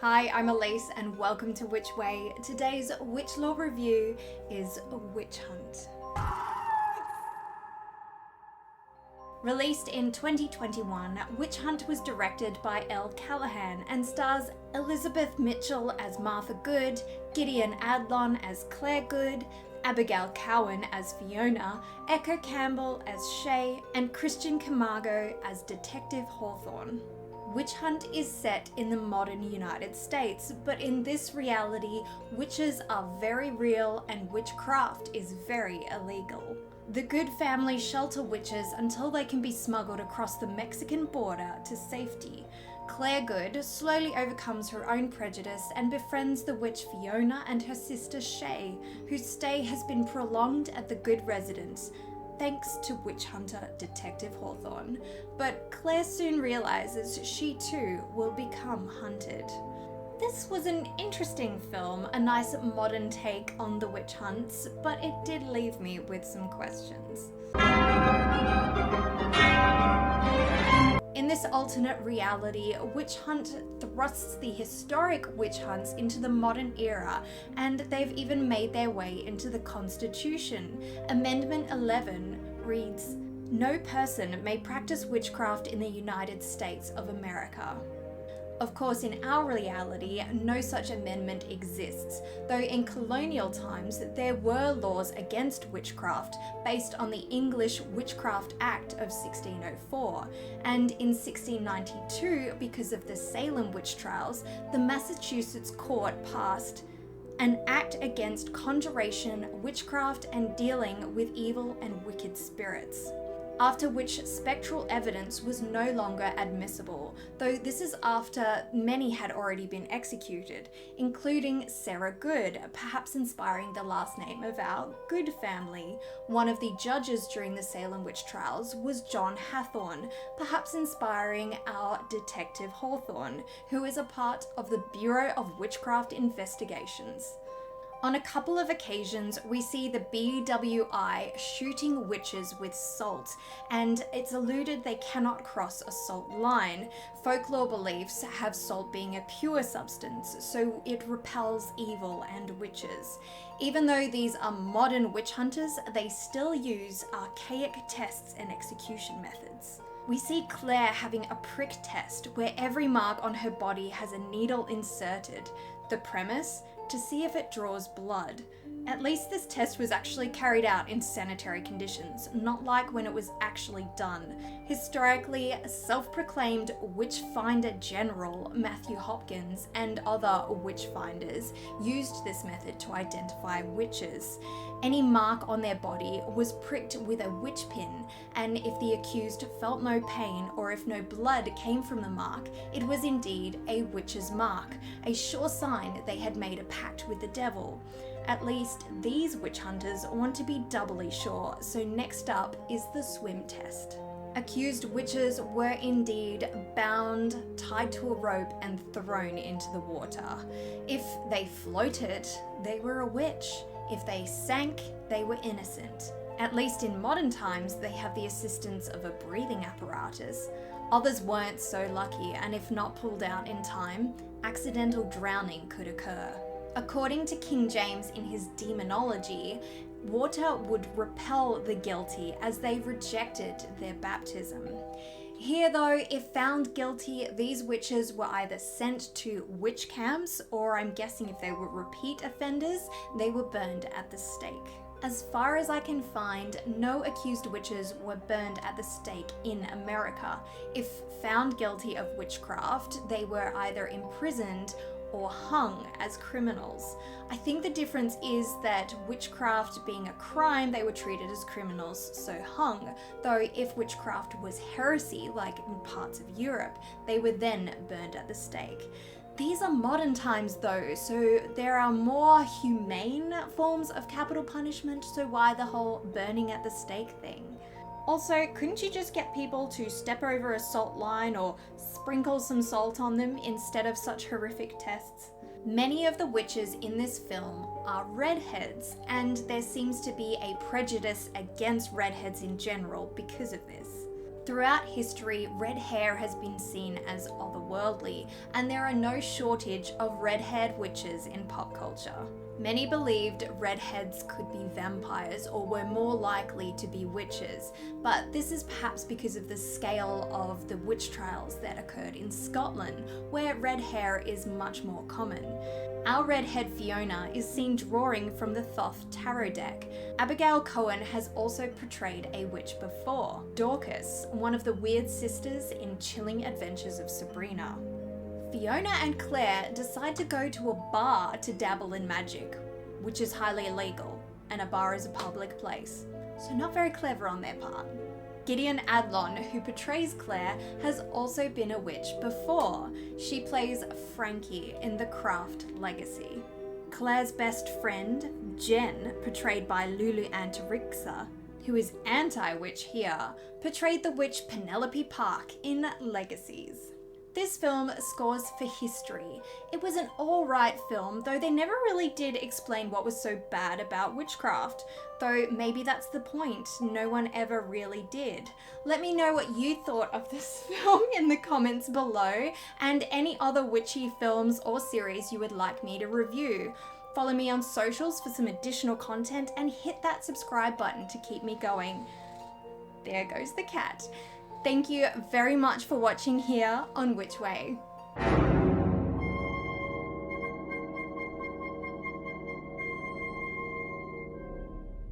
Hi, I'm Elise and welcome to Witch Way. Today's witch lore review is Witch Hunt. Released in 2021, Witch Hunt was directed by Elle Callahan and stars Elizabeth Mitchell as Martha Good, Gideon Adlon as Claire Good, Abigail Cowan as Fiona, Echo Campbell as Shay, and Christian Camargo as Detective Hawthorne. Witch Hunt is set in the modern United States, but in this reality, witches are very real and witchcraft is very illegal. The Good family shelter witches until they can be smuggled across the Mexican border to safety. Claire Good slowly overcomes her own prejudice and befriends the witch Fiona and her sister Shay, whose stay has been prolonged at the Good residence, thanks to witch hunter Detective Hawthorne. But Claire soon realizes she too will become hunted. This was an interesting film, a nice modern take on the witch hunts, but it did leave me with some questions. In this alternate reality, Witch Hunt thrusts the historic witch hunts into the modern era, and they've even made their way into the Constitution. Amendment 11 reads, "No person may practice witchcraft in the United States of America." Of course, in our reality, no such amendment exists, though in colonial times there were laws against witchcraft based on the English Witchcraft Act of 1604, and in 1692, because of the Salem witch trials, the Massachusetts court passed an act against conjuration, witchcraft, and dealing with evil and wicked spirits, after which spectral evidence was no longer admissible, though this is after many had already been executed, including Sarah Good, perhaps inspiring the last name of our Good family. One of the judges during the Salem witch trials was John Hathorne, perhaps inspiring our Detective Hawthorne, who is a part of the Bureau of Witchcraft Investigations. On a couple of occasions, we see the BWI shooting witches with salt, and it's alluded they cannot cross a salt line. Folklore beliefs have salt being a pure substance, so it repels evil and witches. Even though these are modern witch hunters, they still use archaic tests and execution methods. We see Claire having a prick test where every mark on her body has a needle inserted. The premise? To see if it draws blood. At least this test was actually carried out in sanitary conditions, not like when it was actually done. Historically, self-proclaimed Witchfinder General Matthew Hopkins and other witchfinders used this method to identify witches. Any mark on their body was pricked with a witch pin, and if the accused felt no pain or if no blood came from the mark, it was indeed a witch's mark, a sure sign they had made a pact with the devil. At least these witch hunters want to be doubly sure, so next up is the swim test. Accused witches were indeed bound, tied to a rope, and thrown into the water. If they floated, they were a witch. If they sank, they were innocent. At least in modern times, they have the assistance of a breathing apparatus. Others weren't so lucky, and if not pulled out in time, accidental drowning could occur. According to King James in his Demonology, water would repel the guilty as they rejected their baptism. Here though, if found guilty, these witches were either sent to witch camps, or I'm guessing if they were repeat offenders, they were burned at the stake. As far as I can find, no accused witches were burned at the stake in America. If found guilty of witchcraft, they were either imprisoned or hung as criminals. I think the difference is that witchcraft being a crime, they were treated as criminals, so hung, though if witchcraft was heresy, like in parts of Europe, they were then burned at the stake. These are modern times though, so there are more humane forms of capital punishment, so why the whole burning at the stake thing? Also, couldn't you just get people to step over a salt line or sprinkle some salt on them instead of such horrific tests? Many of the witches in this film are redheads, and there seems to be a prejudice against redheads in general because of this. Throughout history, red hair has been seen as otherworldly, and there are no shortage of red-haired witches in pop culture. Many believed redheads could be vampires or were more likely to be witches, but this is perhaps because of the scale of the witch trials that occurred in Scotland, where red hair is much more common. Our redhead Fiona is seen drawing from the Thoth tarot deck. Abigail Cohen has also portrayed a witch before, Dorcas, one of the weird sisters in Chilling Adventures of Sabrina. Fiona and Claire decide to go to a bar to dabble in magic, which is highly illegal, and a bar is a public place, so not very clever on their part. Gideon Adlon, who portrays Claire, has also been a witch before. She plays Frankie in The Craft Legacy. Claire's best friend, Jen, portrayed by Lulu Antarixa, who is anti-witch here, portrayed the witch Penelope Park in Legacies. This film scores for history. It was an alright film, though they never really did explain what was so bad about witchcraft. Though maybe that's the point, no one ever really did. Let me know what you thought of this film in the comments below, and any other witchy films or series you would like me to review. Follow me on socials for some additional content, and hit that subscribe button to keep me going. There goes the cat. Thank you very much for watching here on Witch Way.